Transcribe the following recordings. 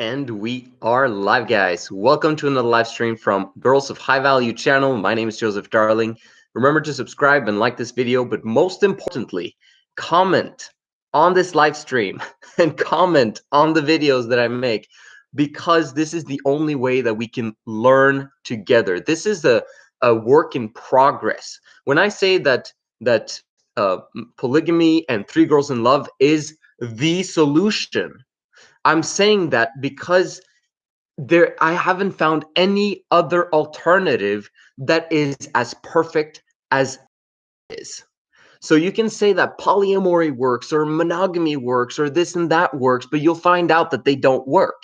And we are live, guys. Welcome to another live stream from Girls of High Value channel. My name is Joseph Darling. Remember to subscribe and like this video, but most importantly, comment on this live stream and comment on the videos that I make, because this is the only way that we can learn together. This is a work in progress. When I say that polygamy and three girls in love is the solution, I'm saying that because I haven't found any other alternative that is as perfect as is. So you can say that polyamory works or monogamy works or this and that works, but you'll find out that they don't work.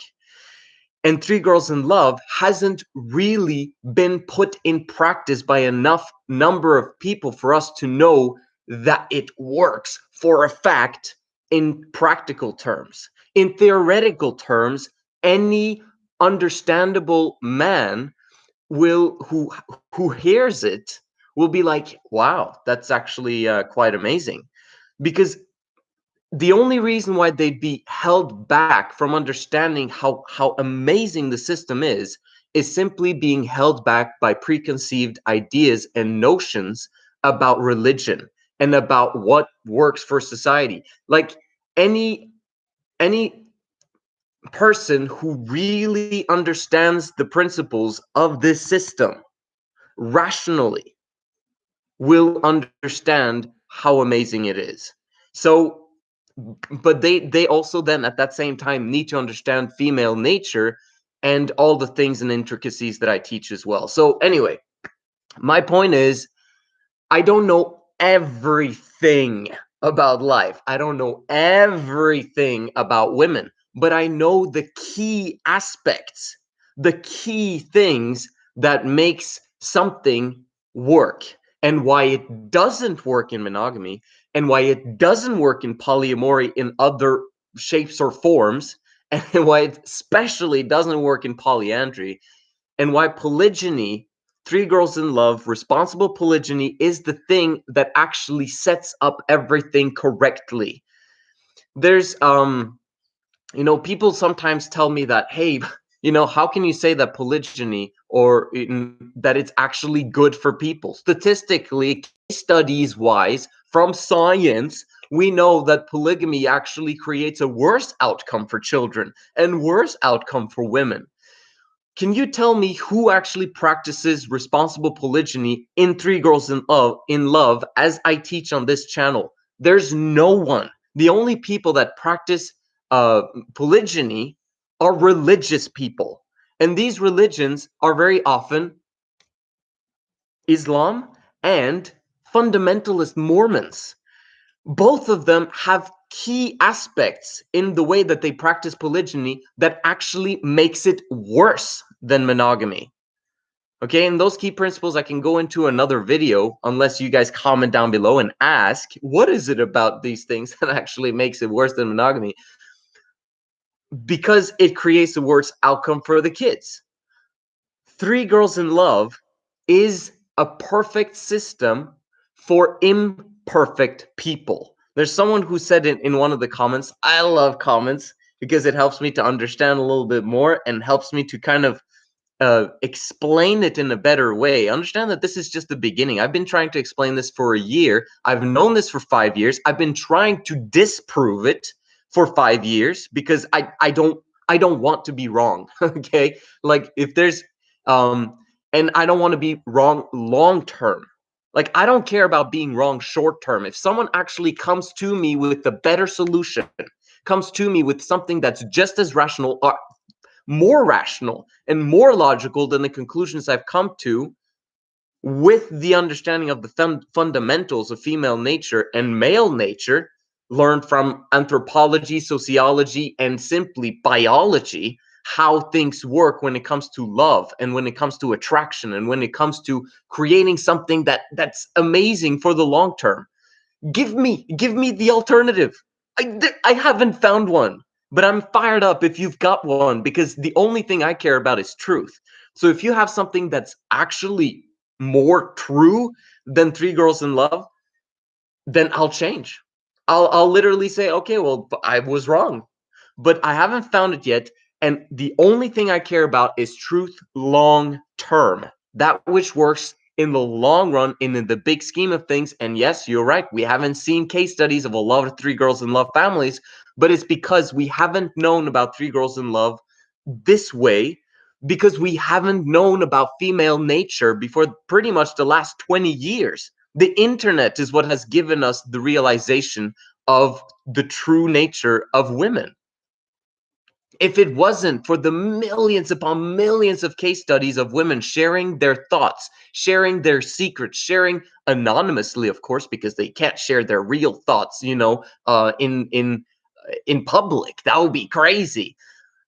And Three Girls in Love hasn't really been put in practice by enough number of people for us to know that it works for a fact in practical terms. In theoretical terms, any understandable man will who hears it will be like, wow, that's actually quite amazing. Because the only reason why they'd be held back from understanding how amazing the system is simply being held back by preconceived ideas and notions about religion and about what works for society. Like any person who really understands the principles of this system rationally will understand how amazing it is. So but they also then at that same time need to understand female nature and all the things and intricacies that I teach as well. So anyway, my point is, I don't know everything about life. I don't know everything about women, but I know the key aspects, the key things that makes something work, and why it doesn't work in monogamy, and why it doesn't work in polyamory in other shapes or forms, and why it especially doesn't work in polyandry, and why polygyny, three girls in love, responsible polygyny, is the thing that actually sets up everything correctly. There's people sometimes tell me that, hey, how can you say that polygyny or that it's actually good for people? Statistically, case studies wise, from science, we know that polygamy actually creates a worse outcome for children and worse outcome for women. Can you tell me who actually practices responsible polygyny in Three Girls in Love as I teach on this channel? There's no one. The only people that practice polygyny are religious people. And these religions are very often Islam and fundamentalist Mormons. Both of them have key aspects in the way that they practice polygyny that actually makes it worse than monogamy. Okay, and those key principles I can go into another video, unless you guys comment down below and ask, what is it about these things that actually makes it worse than monogamy? Because it creates a worse outcome for the kids. Three Girls in Love is a perfect system for imperfect people. There's someone who said in one of the comments, I love comments because it helps me to understand a little bit more and helps me to kind of explain it in a better way. Understand that this is just the beginning. I've been trying to explain this for a year. I've known this for 5 years. I've been trying to disprove it for 5 years because I don't want to be wrong. Okay, like if there's and I don't want to be wrong long term. Like I don't care about being wrong short term. If someone actually comes to me with a better solution, comes to me with something that's just as rational or more rational and more logical than the conclusions I've come to, with the understanding of the fundamentals of female nature and male nature, learned from anthropology, sociology, and simply biology, how things work when it comes to love and when it comes to attraction and when it comes to creating something that's amazing for the long term. Give me the alternative. I haven't found one, but I'm fired up if you've got one, because the only thing I care about is truth. So if you have something that's actually more true than Three Girls in Love, then I'll change. I'll literally say, okay, well, I was wrong, but I haven't found it yet. And the only thing I care about is truth long term, that which works in the long run, in the big scheme of things. And yes, you're right, we haven't seen case studies of a lot of three girls in love families, but it's because we haven't known about three girls in love this way, because we haven't known about female nature before pretty much the last 20 years. The internet is what has given us the realization of the true nature of women. If it wasn't for the millions upon millions of case studies of women sharing their thoughts, sharing their secrets, sharing anonymously, of course, because they can't share their real thoughts, in public, that would be crazy.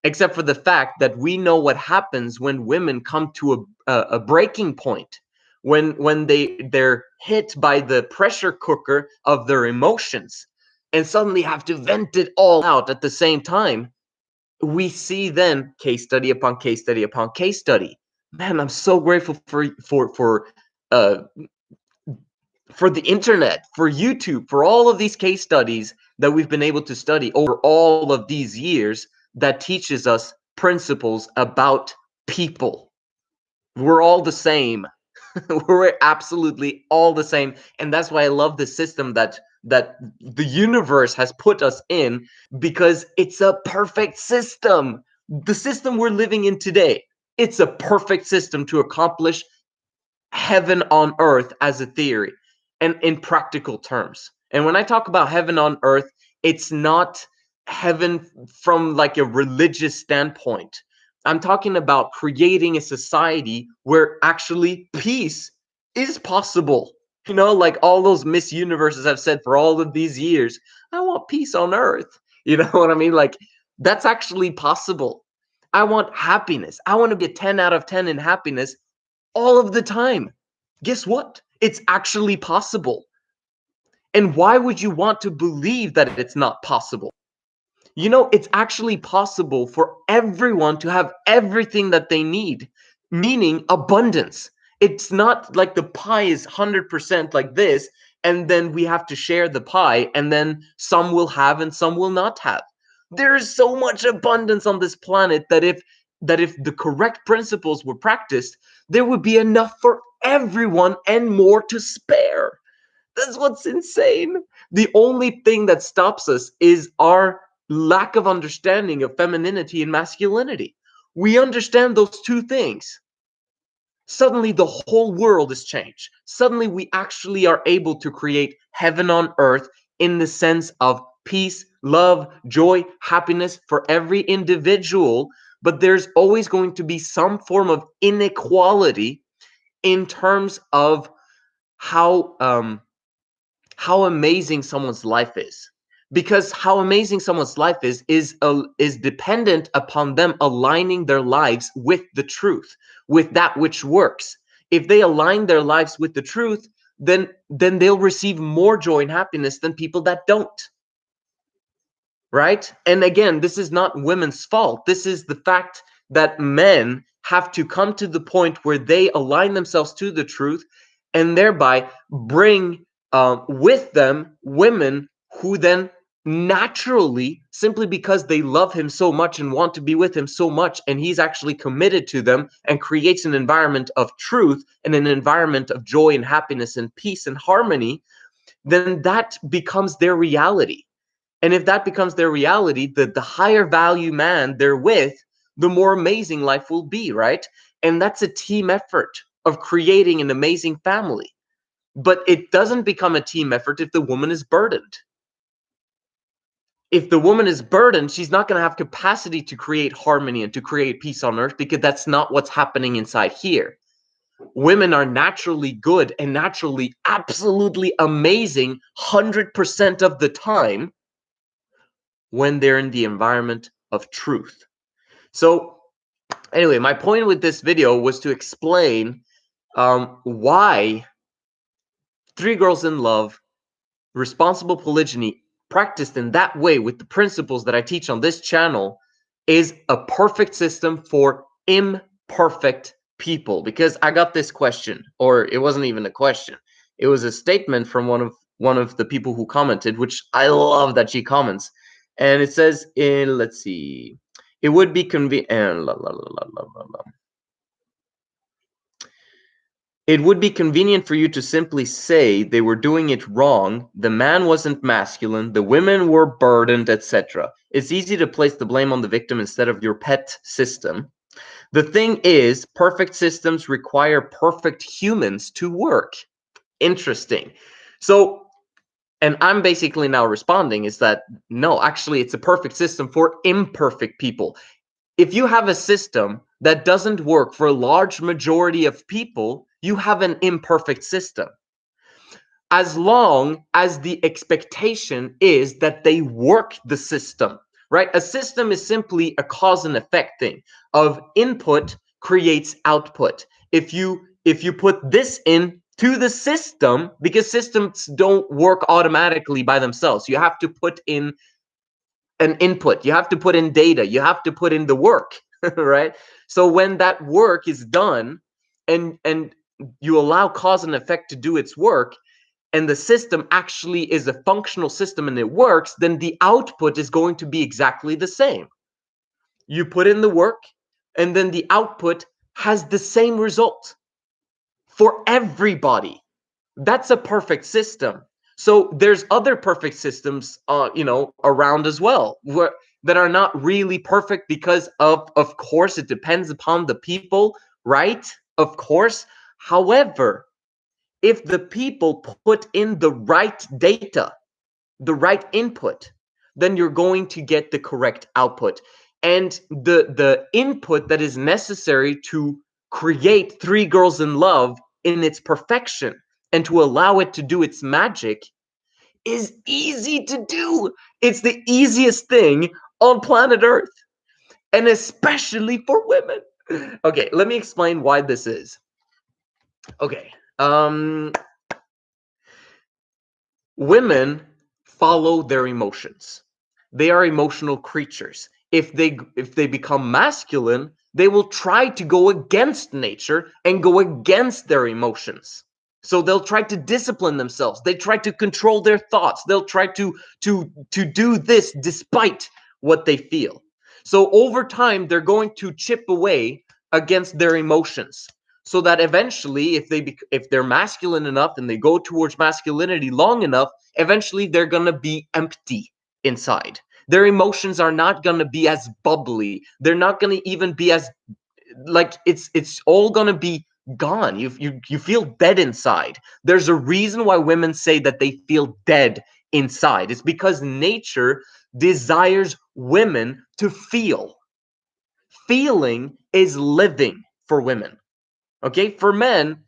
Except for the fact that we know what happens when women come to a breaking point, when they're hit by the pressure cooker of their emotions and suddenly have to vent it all out at the same time. We see then case study upon case study upon case study. Man, I'm so grateful uh for the internet, for YouTube, for all of these case studies that we've been able to study over all of these years, that teaches us principles about people. We're all the same. We're absolutely all the same, and that's why I love the system that the universe has put us in, because it's a perfect system. The system we're living in today, it's a perfect system to accomplish heaven on earth as a theory and in practical terms. And when I talk about heaven on earth, it's not heaven from like a religious standpoint. I'm talking about creating a society where actually peace is possible. Like all those Miss Universes have said for all of these years, I want peace on earth. You know what I mean? Like, that's actually possible. I want happiness. I want to be a 10 out of 10 in happiness all of the time. Guess what? It's actually possible. And why would you want to believe that it's not possible? It's actually possible for everyone to have everything that they need, meaning abundance. It's not like the pie is 100% like this, and then we have to share the pie, and then some will have and some will not have. There's so much abundance on this planet that if the correct principles were practiced, there would be enough for everyone and more to spare. That's what's insane. The only thing that stops us is our lack of understanding of femininity and masculinity. We understand those two things. Suddenly, the whole world is changed. Suddenly, we actually are able to create heaven on earth in the sense of peace, love, joy, happiness for every individual. But there's always going to be some form of inequality in terms of how amazing someone's life is, because how amazing someone's life is dependent upon them aligning their lives with the truth, with that which works. If they align their lives with the truth, then they'll receive more joy and happiness than people that don't. Right? And again, this is not women's fault. This is the fact that men have to come to the point where they align themselves to the truth, and thereby bring with them women who then naturally, simply because they love him so much and want to be with him so much, and he's actually committed to them and creates an environment of truth and an environment of joy and happiness and peace and harmony, then that becomes their reality. And if that becomes their reality, the higher value man they're with, the more amazing life will be, right? And that's a team effort of creating an amazing family. But it doesn't become a team effort if the woman is burdened. If the woman is burdened, she's not going to have capacity to create harmony and to create peace on earth, because that's not what's happening inside here. Women are naturally good and naturally absolutely amazing 100% of the time when they're in the environment of truth. So anyway, my point with this video was to explain why three girls in love, responsible polygyny, practiced in that way with the principles that I teach on this channel, is a perfect system for imperfect people. Because I got this question, or it wasn't even a question, it was a statement from one of the people who commented, which I love that she comments. And it says, let's see, It would be It would be convenient for you to simply say they were doing it wrong, the man wasn't masculine, the women were burdened, etc. It's easy to place the blame on the victim instead of your pet system. The thing is, perfect systems require perfect humans to work. Interesting. So, and I'm basically now responding is that no, actually, it's a perfect system for imperfect people. If you have a system that doesn't work for a large majority of people, you have an imperfect system. As long as the expectation is that they work the system, right? A system is simply a cause and effect thing of input creates output. If you put this in to the system, because systems don't work automatically by themselves, you have to put in an input, you have to put in data, you have to put in the work, right? So when that work is done and you allow cause and effect to do its work, and the system actually is a functional system and it works, then the output is going to be exactly the same. You put in the work, and then the output has the same result for everybody. That's a perfect system. So there's other perfect systems, around as well, that are not really perfect because of course, it depends upon the people, right? Of course. However, if the people put in the right data, the right input, then you're going to get the correct output. And the input that is necessary to create Three Girls in Love in its perfection and to allow it to do its magic is easy to do. It's the easiest thing on planet Earth, and especially for women. Okay, let me explain why this is. Okay. Women follow their emotions. They are emotional creatures. If they become masculine, they will try to go against nature and go against their emotions. So they'll try to discipline themselves. They try to control their thoughts. They'll try to do this despite what they feel. So over time, they're going to chip away against their emotions, so that eventually, if they're masculine enough and they go towards masculinity long enough, eventually they're going to be empty inside. Their emotions are not going to be as bubbly. They're not going to even be as, like, it's all going to be gone. You feel dead inside. There's a reason why women say that they feel dead inside. It's because nature desires women to feel. Feeling is living for women. Okay, for men,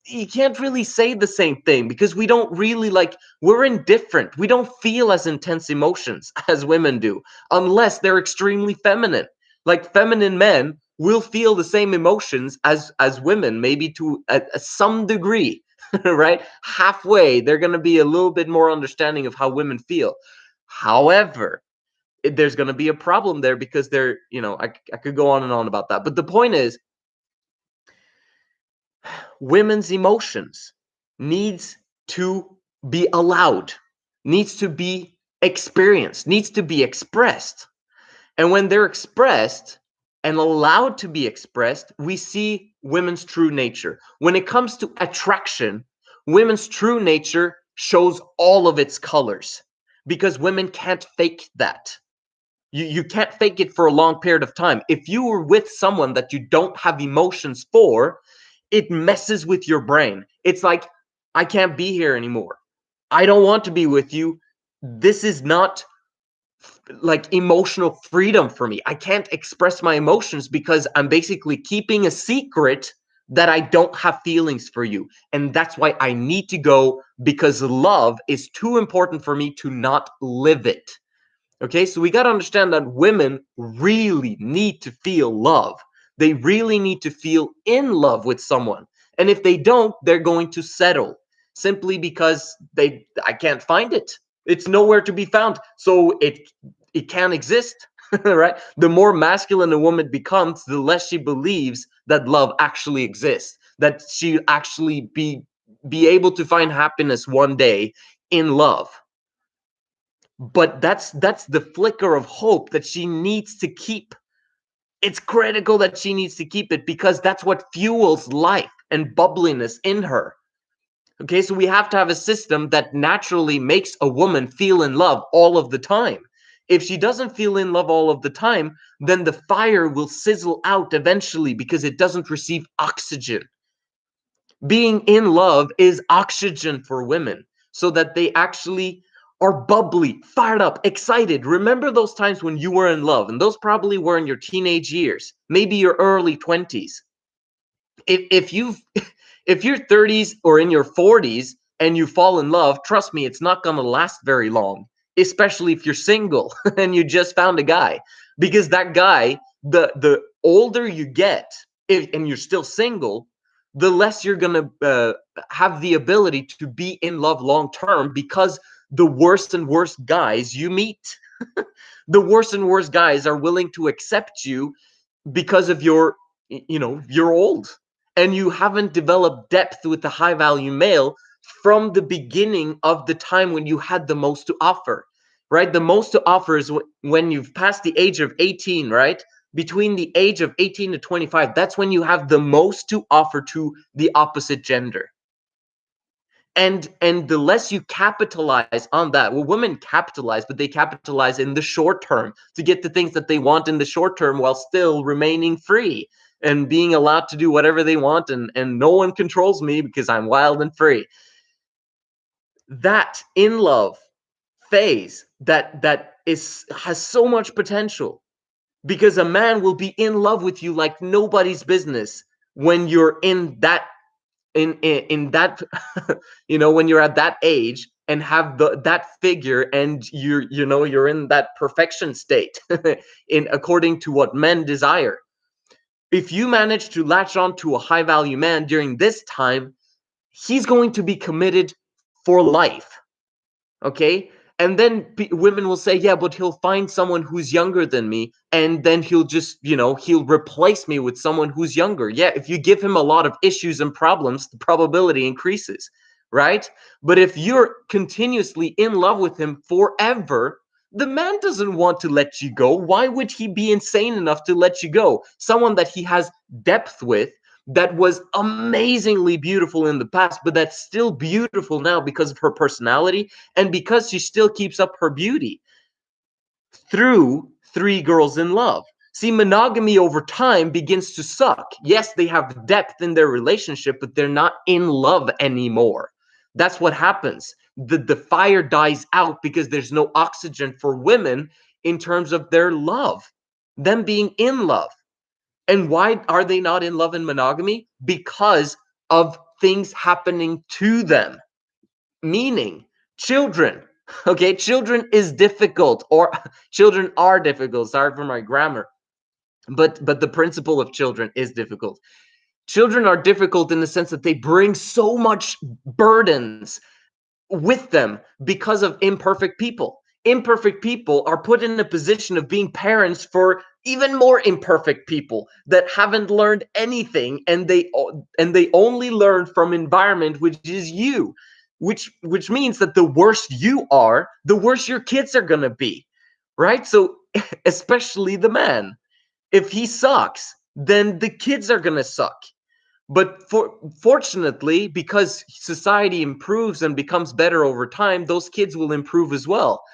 you can't really say the same thing because we don't really, we're indifferent. We don't feel as intense emotions as women do unless they're extremely feminine. Like, feminine men will feel the same emotions as women, maybe to some degree, right? Halfway, they're going to be a little bit more understanding of how women feel. However, there's going to be a problem there because I could go on and on about that. But the point is, women's emotions needs to be allowed, needs to be experienced, needs to be expressed. And when they're expressed and allowed to be expressed, we see women's true nature. When it comes to attraction, women's true nature shows all of its colors because women can't fake that. You can't fake it for a long period of time. If you were with someone that you don't have emotions for, it messes with your brain. It's like, I can't be here anymore. I don't want to be with you. This is not like emotional freedom for me. I can't express my emotions because I'm basically keeping a secret that I don't have feelings for you. And that's why I need to go, because love is too important for me to not live it. Okay, so we got to understand that women really need to feel love. They really need to feel in love with someone. And if they don't, they're going to settle simply because I can't find it. It's nowhere to be found. So it can't exist, right? The more masculine a woman becomes, the less she believes that love actually exists, that she actually be able to find happiness one day in love. But that's the flicker of hope that she needs to keep. It's critical that she needs to keep it, because that's what fuels life and bubbliness in her. Okay, so we have to have a system that naturally makes a woman feel in love all of the time. If she doesn't feel in love all of the time, then the fire will sizzle out eventually because it doesn't receive oxygen. Being in love is oxygen for women, so that they actually are bubbly, fired up, excited. Remember those times when you were in love, and those probably were in your teenage years, maybe your early 20s. If you've if you're 30s or in your 40s and you fall in love, trust me, it's not going to last very long, especially if you're single and you just found a guy. Because that guy, the older you get, and you're still single, the less you're going to have the ability to be in love long term, because the worst and worst guys you meet, the worst and worst guys are willing to accept you because of you're old and you haven't developed depth with the high value male from the beginning of the time when you had the most to offer, right? The most to offer is when you've passed the age of 18, right? Between the age of 18 to 25, that's when you have the most to offer to the opposite gender. And the less you capitalize on that, well, women capitalize, but they capitalize in the short term to get the things that they want in the short term, while still remaining free and being allowed to do whatever they want, and no one controls me because I'm wild and free. That in love phase, that has so much potential, because a man will be in love with you like nobody's business when you're in that when you're at that age and have that figure, and you're in that perfection state in according to what men desire. If you manage to latch on to a high value man during this time, he's going to be committed for life. Okay, and then women will say, yeah, but he'll find someone who's younger than me, and then he'll just he'll replace me with someone who's younger. Yeah, if you give him a lot of issues and problems, the probability increases, right? But if you're continuously in love with him forever, the man doesn't want to let you go. Why would he be insane enough to let you go? Someone that he has depth with, that was amazingly beautiful in the past, but that's still beautiful now because of her personality and because she still keeps up her beauty through Three Girls in Love. See, monogamy over time begins to suck. Yes, they have depth in their relationship, but they're not in love anymore. That's what happens. The fire dies out because there's no oxygen for women in terms of their love, them being in love. And why are they not in love and monogamy? Because of things happening to them, meaning children. Okay, children is difficult, or children are difficult. Sorry for my grammar, but the principle of children is difficult. Children are difficult in the sense that they bring so much burdens with them because of imperfect people. Imperfect people are put in a position of being parents for even more imperfect people that haven't learned anything, and they only learn from environment, which is you, which means that the worse you are, the worse your kids are going to be, right? So especially the man, if he sucks, then the kids are going to suck. But fortunately, because society improves and becomes better over time, those kids will improve as well.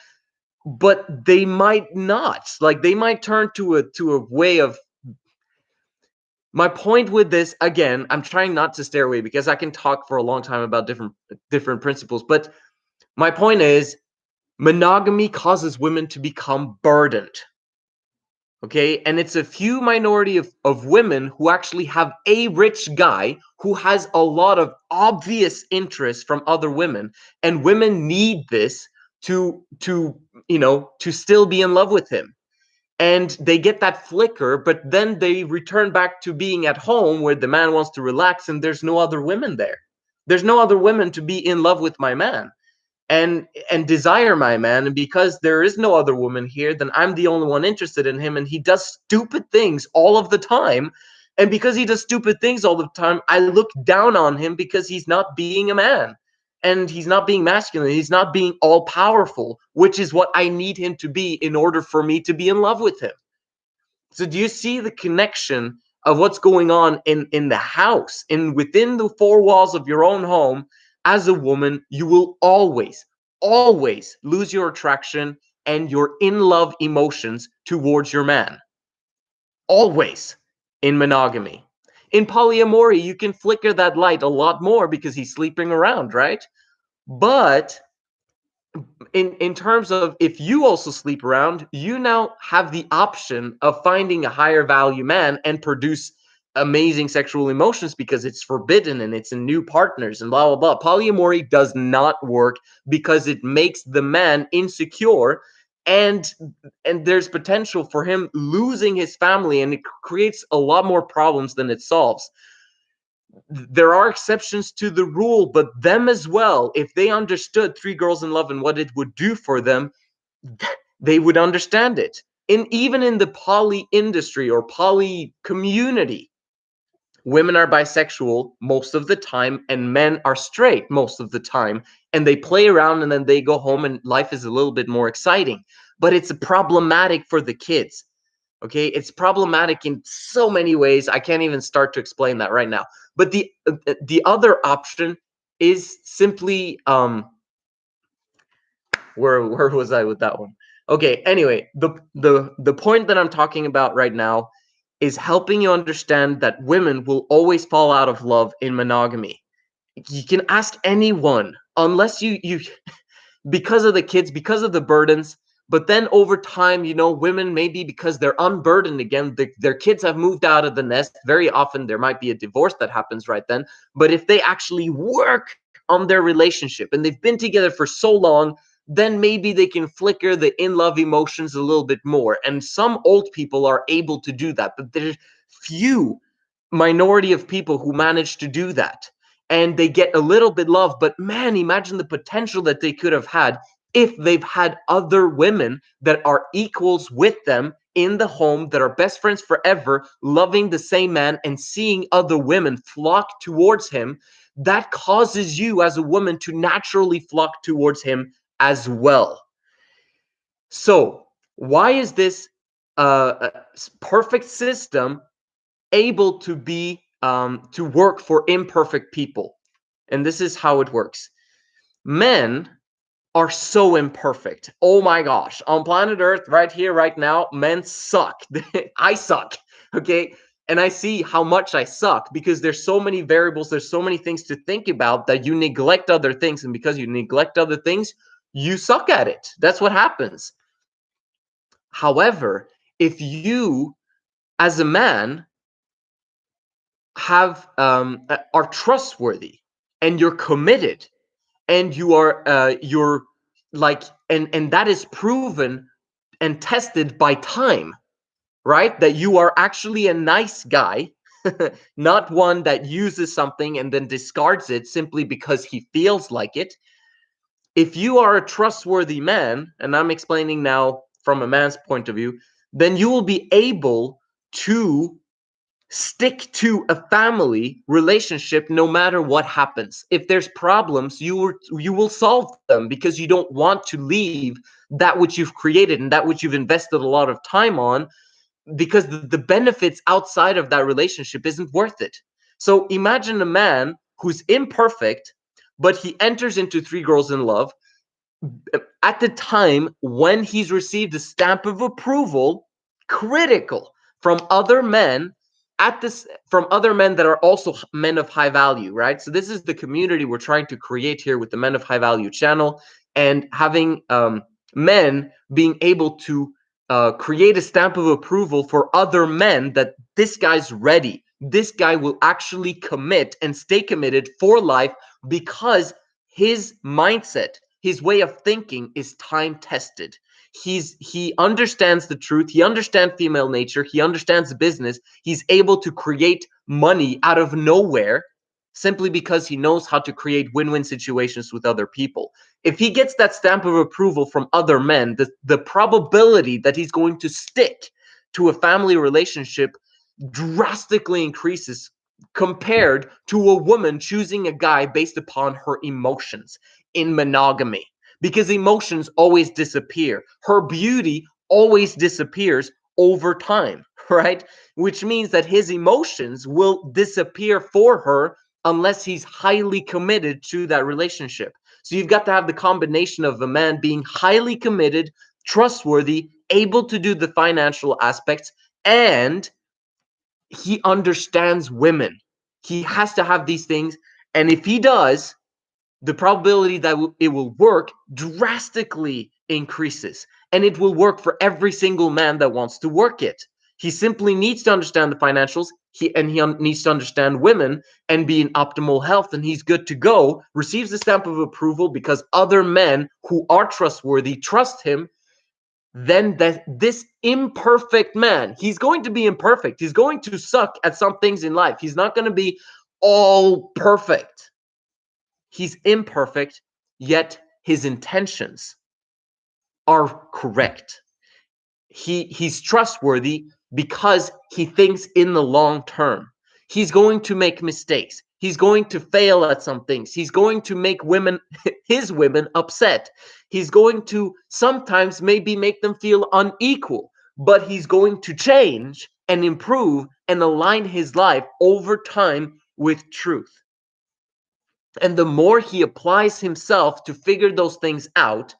But they might not. Like, they might turn to a way of. My point with this, again, I'm trying not to stay away because I can talk for a long time about different principles. But my point is, monogamy causes women to become burdened. Okay, and it's a few minority of women who actually have a rich guy who has a lot of obvious interest from other women, and women need this to still be in love with him. And they get that flicker, but then they return back to being at home where the man wants to relax, and there's no other women there. There's no other women to be in love with my man and desire my man. And because there is no other woman here, then I'm the only one interested in him, and he does stupid things all of the time. And because he does stupid things all the time, I look down on him because he's not being a man. and he's not being masculine. He's not being all powerful, which is what I need him to be in order for me to be in love with him. So do you see the connection of what's going on in the house, in within the four walls of your own home? As a woman, you will always lose your attraction and your in love emotions towards your man. Always in monogamy. In polyamory, you can flicker that light a lot more because he's sleeping around, right? But in terms of, if you also sleep around, you now have the option of finding a higher value man and produce amazing sexual emotions because it's forbidden and it's in new partners and blah blah blah. Polyamory does not work because it makes the man insecure, and there's potential for him losing his family, and it creates a lot more problems than it solves. There are exceptions to the rule, but them as well, if they understood Three Girls in Love and what it would do for them, they would understand it. Even in the poly industry or poly community, women are bisexual most of the time and men are straight most of the time, and they play around and then they go home and life is a little bit more exciting. But it's problematic for the kids. Okay, it's problematic in so many ways. I can't even start to explain that right now. But the other option is simply where was I with that one? Okay, anyway, the point that I'm talking about right now is helping you understand that women will always fall out of love in monogamy. You can ask anyone, unless you because of the kids, because of the burdens. But then over time, women, maybe because they're unburdened again, their kids have moved out of the nest. Very often there might be a divorce that happens right then. But if they actually work on their relationship and they've been together for so long, then maybe they can flicker the in-love emotions a little bit more. And some old people are able to do that, but there's few minority of people who manage to do that. And they get a little bit love, but man, imagine the potential that they could have had if they've had other women that are equals with them in the home, that are best friends forever, loving the same man and seeing other women flock towards him. That causes you as a woman to naturally flock towards him as well. So why is this perfect system able to be to work for imperfect people? And this is how it works. Men are so imperfect. Oh my gosh. On planet Earth, right here, right now, men suck. I suck. Okay. And I see how much I suck because there's so many variables, there's so many things to think about that you neglect other things. And because you neglect other things, you suck at it. That's what happens. However, if you, as a man, are trustworthy and you're committed and you're like, and that is proven and tested by time, right? That you are actually a nice guy, not one that uses something and then discards it simply because he feels like it. If you are a trustworthy man, and I'm explaining now from a man's point of view, then you will be able to stick to a family relationship no matter what happens. If there's problems, you will solve them because you don't want to leave that which you've created and that which you've invested a lot of time on, because the benefits outside of that relationship isn't worth it. So imagine a man who's imperfect, but he enters into Three Girls in Love at the time when he's received a stamp of approval, critical, from other men from other men that are also men of high value, right? So this is the community we're trying to create here with the Men of High Value channel, and having men being able to create a stamp of approval for other men that this guy's ready. This guy will actually commit and stay committed for life because his mindset, his way of thinking is time tested. He understands the truth. He understands female nature. He understands business. He's able to create money out of nowhere simply because he knows how to create win-win situations with other people. If he gets that stamp of approval from other men, the probability that he's going to stick to a family relationship drastically increases compared to a woman choosing a guy based upon her emotions in monogamy, because emotions always disappear. Her beauty always disappears over time, right? Which means that his emotions will disappear for her unless he's highly committed to that relationship. So you've got to have the combination of a man being highly committed, trustworthy, able to do the financial aspects, and he understands women. He has to have these things. And if he does, the probability that it will work drastically increases. And it will work for every single man that wants to work it. He simply needs to understand the financials, he needs to understand women and be in optimal health, and he's good to go, receives the stamp of approval because other men who are trustworthy trust him. Then that this imperfect man, he's going to be imperfect. He's going to suck at some things in life. He's not going to be all perfect. He's imperfect, yet his intentions are correct. He's trustworthy because he thinks in the long term. He's going to make mistakes. He's going to fail at some things. He's going to make women, his women, upset. He's going to sometimes maybe make them feel unequal, but he's going to change and improve and align his life over time with truth. And the more he applies himself to figure those things out,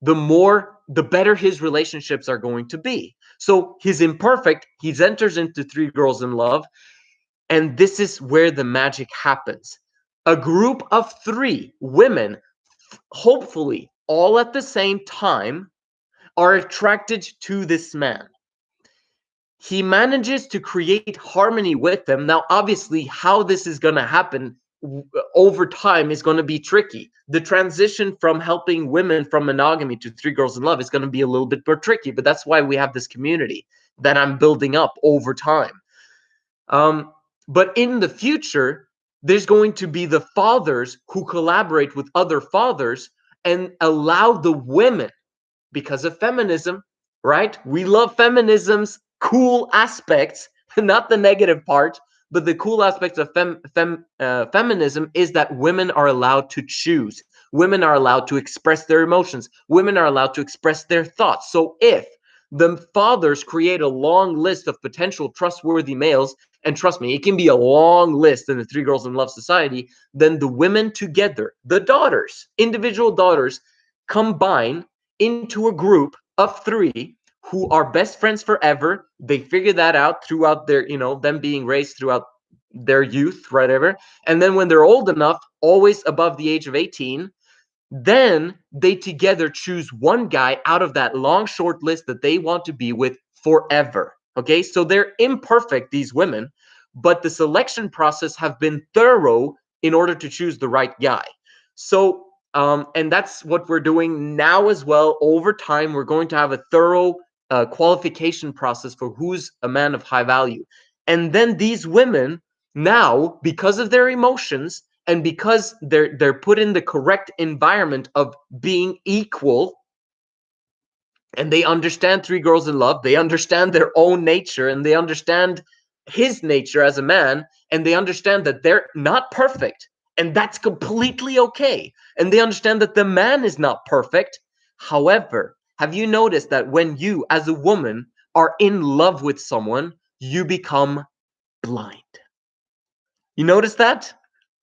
the better his relationships are going to be. So he's imperfect. He enters into Three Girls in Love. And this is where the magic happens. A group of three women, hopefully all at the same time, are attracted to this man. He manages to create harmony with them. Now, obviously, how this is going to happen over time is going to be tricky. The transition from helping women from monogamy to Three Girls in Love is going to be a little bit more tricky, but that's why we have this community that I'm building up over time. But in the future, there's going to be the fathers who collaborate with other fathers and allow the women, because of feminism, right? We love feminism's cool aspects, not the negative part, but the cool aspects of feminism is that women are allowed to choose. Women are allowed to express their emotions. Women are allowed to express their thoughts. So if the fathers create a long list of potential trustworthy males, and trust me, it can be a long list in the Three Girls in Love Society, then the women together, the daughters, individual daughters, combine into a group of three who are best friends forever. They figure that out throughout their, them being raised throughout their youth, whatever. And then when they're old enough, always above the age of 18, then they together choose one guy out of that long, short list that they want to be with forever. Okay, so they're imperfect, these women, but the selection process have been thorough in order to choose the right guy. So, and that's what we're doing now as well. Over time, we're going to have a thorough qualification process for who's a man of high value. And then these women now, because of their emotions, and because they're put in the correct environment of being equal, and they understand Three Girls in Love, they understand their own nature, and they understand his nature as a man, and they understand that they're not perfect, and that's completely okay. And they understand that the man is not perfect. However, have you noticed that when you, as a woman, are in love with someone, you become blind? You notice that?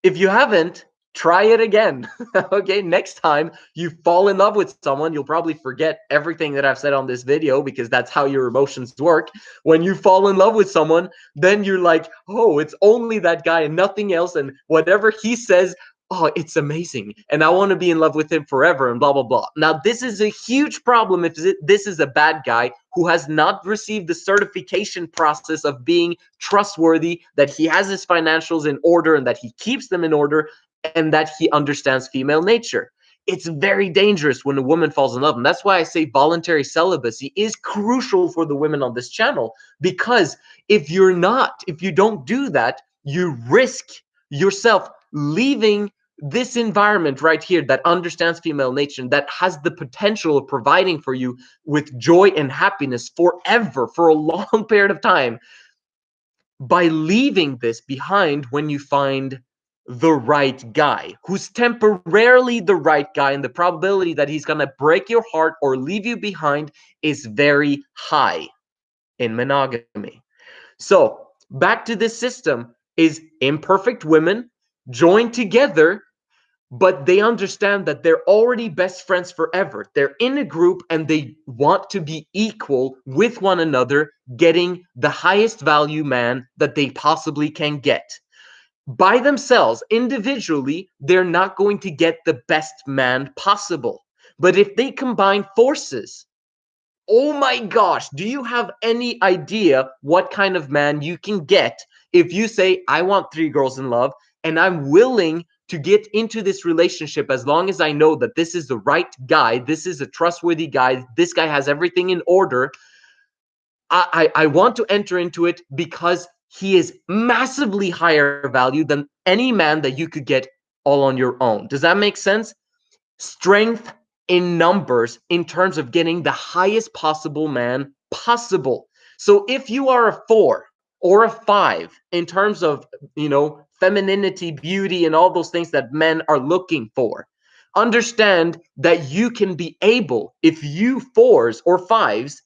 If you haven't, try it again. Okay, next time you fall in love with someone, you'll probably forget everything that I've said on this video because that's how your emotions work. When you fall in love with someone, then you're like, oh, it's only that guy and nothing else. And whatever he says, oh, it's amazing. And I want to be in love with him forever and blah, blah, blah. Now, this is a huge problem if this is a bad guy who has not received the certification process of being trustworthy, that he has his financials in order and that he keeps them in order, and that he understands female nature. It's very dangerous when a woman falls in love. And that's why I say voluntary celibacy is crucial for the women on this channel. Because if you don't do that, you risk yourself leaving this environment right here that understands female nature, that has the potential of providing for you with joy and happiness forever, for a long period of time. by leaving this behind when you find the right guy, who's temporarily the right guy, and the probability that he's going to break your heart or leave you behind is very high in monogamy. So, back to this system is imperfect women joined together, but they understand that they're already best friends forever. They're in a group and they want to be equal with one another, getting the highest value man that they possibly can get. By themselves, individually, they're not going to get the best man possible. But if they combine forces, oh my gosh, do you have any idea what kind of man you can get if you say, I want 3 girls in love and I'm willing to get into this relationship as long as I know that this is the right guy, this is a trustworthy guy, this guy has everything in order. I want to enter into it because he is massively higher value than any man that you could get all on your own. Does that make sense? Strength in numbers in terms of getting the highest possible man possible. So if you are a 4 or a 5 in terms of, femininity, beauty, and all those things that men are looking for, understand that you can be able, if you 4s or 5s,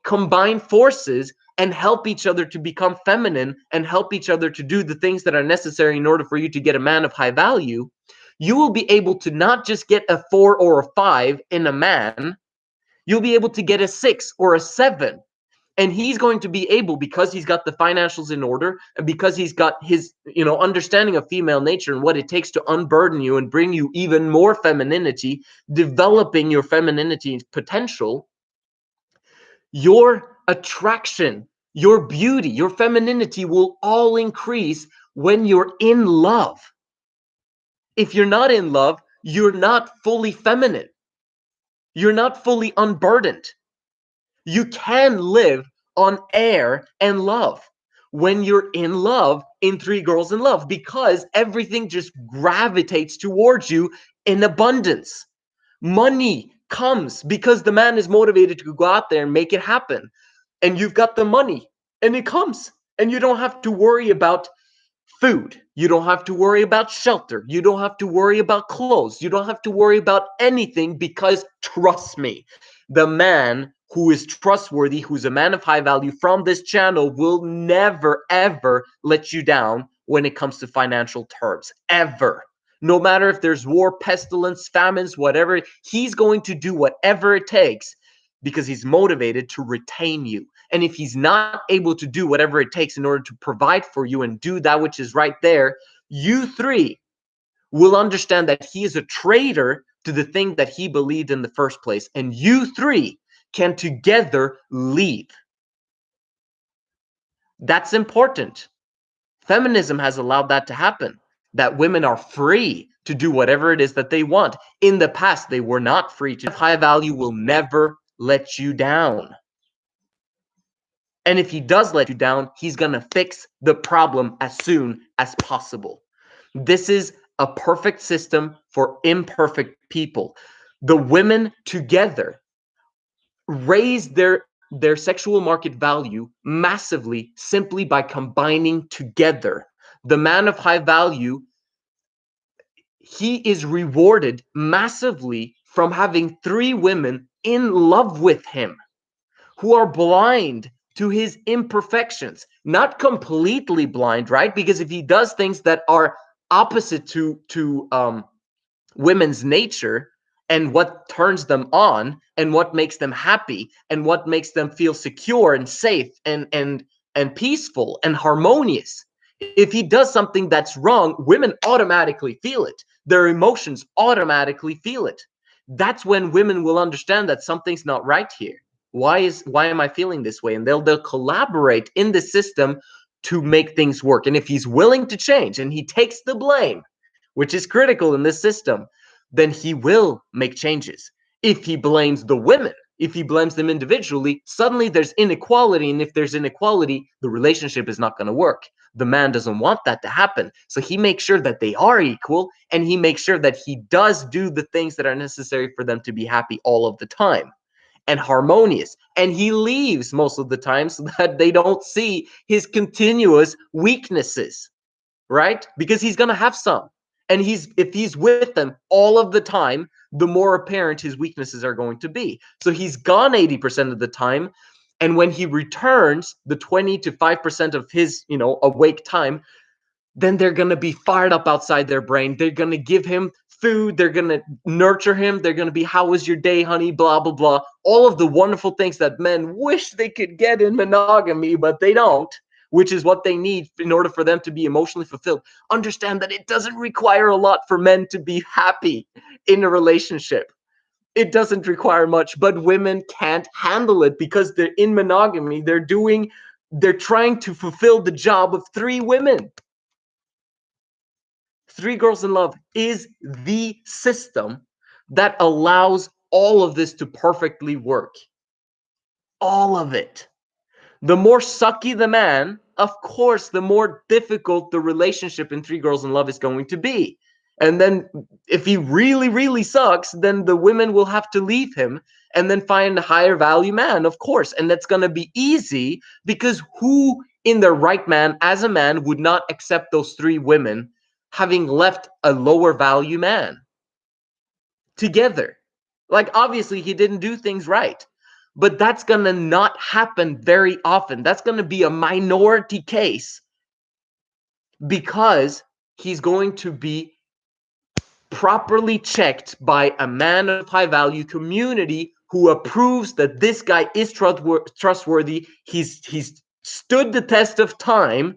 combine forces and help each other to become feminine and help each other to do the things that are necessary in order for you to get a man of high value, you will be able to not just get a 4 or a 5 in a man, you'll be able to get a 6 or a 7. And he's going to be able, because he's got the financials in order and because he's got his, understanding of female nature and what it takes to unburden you and bring you even more femininity, developing your femininity potential, your attraction, your beauty, your femininity will all increase when you're in love. If you're not in love, you're not fully feminine. You're not fully unburdened. You can live on air and love when you're in love in 3 girls in love, because everything just gravitates towards you in abundance. Money comes because the man is motivated to go out there and make it happen. And you've got the money and it comes. And you don't have to worry about food. You don't have to worry about shelter. You don't have to worry about clothes. You don't have to worry about anything, because trust me, the man who is trustworthy, who's a man of high value from this channel, will never, ever let you down when it comes to financial terms. Ever. No matter if there's war, pestilence, famines, whatever, he's going to do whatever it takes because he's motivated to retain you. And if he's not able to do whatever it takes in order to provide for you and do that which is right there, you 3 will understand that he is a traitor to the thing that he believed in the first place. And you 3 can together leave. That's important. Feminism has allowed that to happen, that women are free to do whatever it is that they want. In the past, they were not free to. High value will never let you down. And if he does let you down, he's going to fix the problem as soon as possible. This is a perfect system for imperfect people. The women together raise their sexual market value massively simply by combining together. The man of high value, he is rewarded massively from having 3 women in love with him who are blind to his imperfections. Not completely blind, right? Because if he does things that are opposite to women's nature and what turns them on and what makes them happy and what makes them feel secure and safe and peaceful and harmonious. If he does something that's wrong, women automatically feel it. Their emotions automatically feel it. That's when women will understand that something's not right here. Why am I feeling this way? And they'll collaborate in the system to make things work. And if he's willing to change and he takes the blame, which is critical in this system, then he will make changes. If he blames the women, if he blames them individually, suddenly there's inequality. And if there's inequality, the relationship is not going to work. The man doesn't want that to happen. So he makes sure that they are equal, and he makes sure that he does do the things that are necessary for them to be happy all of the time. and harmonious. And he leaves most of the time so that they don't see his continuous weaknesses, right? Because he's going to have some. And if he's with them all of the time, the more apparent his weaknesses are going to be. So he's gone 80% of the time. And when he returns the 20 to 5% of his, awake time, then they're going to be fired up outside their brain. They're going to give him food. They're going to nurture him. They're going to be, how was your day, honey? Blah, blah, blah. All of the wonderful things that men wish they could get in monogamy, but they don't, which is what they need in order for them to be emotionally fulfilled. Understand that it doesn't require a lot for men to be happy in a relationship. It doesn't require much, but women can't handle it because they're in monogamy. They're trying to fulfill the job of 3 women. 3 Girls in Love is the system that allows all of this to perfectly work. All of it. The more sucky the man, of course, the more difficult the relationship in 3 Girls in Love is going to be. And then if he really, really sucks, then the women will have to leave him and then find a higher value man, of course. And that's going to be easy because who in their right man, as a man, would not accept those 3 women having left a lower value man together? Like, obviously, he didn't do things right. But that's going to not happen very often. That's going to be a minority case because he's going to be properly checked by a man of high value community who approves that this guy is trustworthy. He's stood the test of time,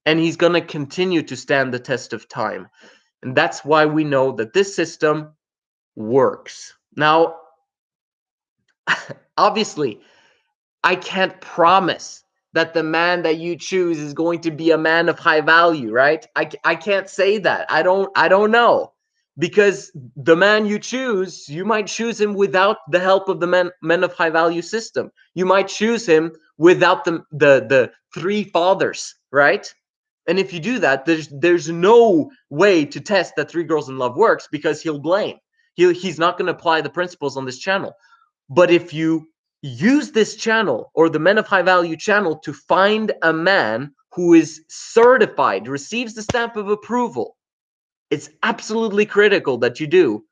and he's going to continue to stand the test of time. And that's why we know that this system works. Now, obviously, I can't promise that the man that you choose is going to be a man of high value, right? I can't say that. I don't know. Because the man you choose, you might choose him without the help of the men of high value system. You might choose him without the 3 fathers, right? And if you do that, there's no way to test that 3 Girls in Love works because he'll blame. He's not going to apply the principles on this channel. But if you use this channel or the Men of High Value channel to find a man who is certified, receives the stamp of approval, it's absolutely critical that you do.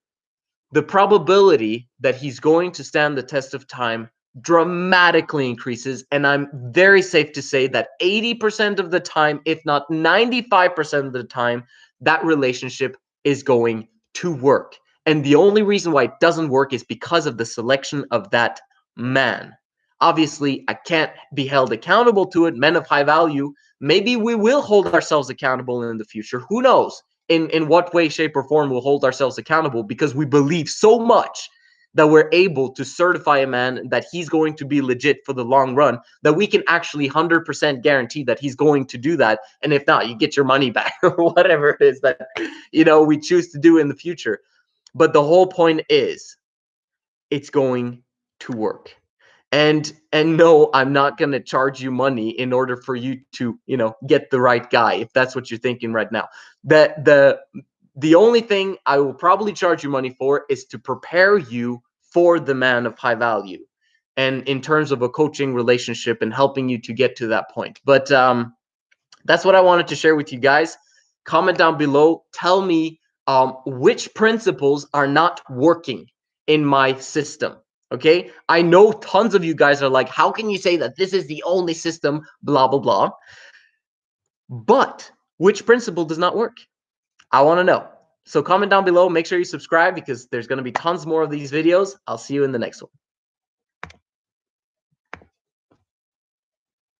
The probability that he's going to stand the test of time dramatically increases. And I'm very safe to say that 80% of the time, if not 95% of the time, that relationship is going to work. And the only reason why it doesn't work is because of the selection of that man. Obviously, I can't be held accountable to it. Men of high value, maybe we will hold ourselves accountable in the future. Who knows? In what way, shape, or form we'll hold ourselves accountable because we believe so much that we're able to certify a man that he's going to be legit for the long run, that we can actually 100% guarantee that he's going to do that. And if not, you get your money back or whatever it is that, we choose to do in the future. But the whole point is it's going to work. And no, I'm not going to charge you money in order for you to, get the right guy, if that's what you're thinking right now. The only thing I will probably charge you money for is to prepare you for the man of high value, and in terms of a coaching relationship and helping you to get to that point. But that's what I wanted to share with you guys. Comment down below. Tell me which principles are not working in my system. Okay, I know tons of you guys are like, how can you say that this is the only system, blah, blah, blah. But which principle does not work? I want to know. So comment down below. Make sure you subscribe because there's going to be tons more of these videos. I'll see you in the next one.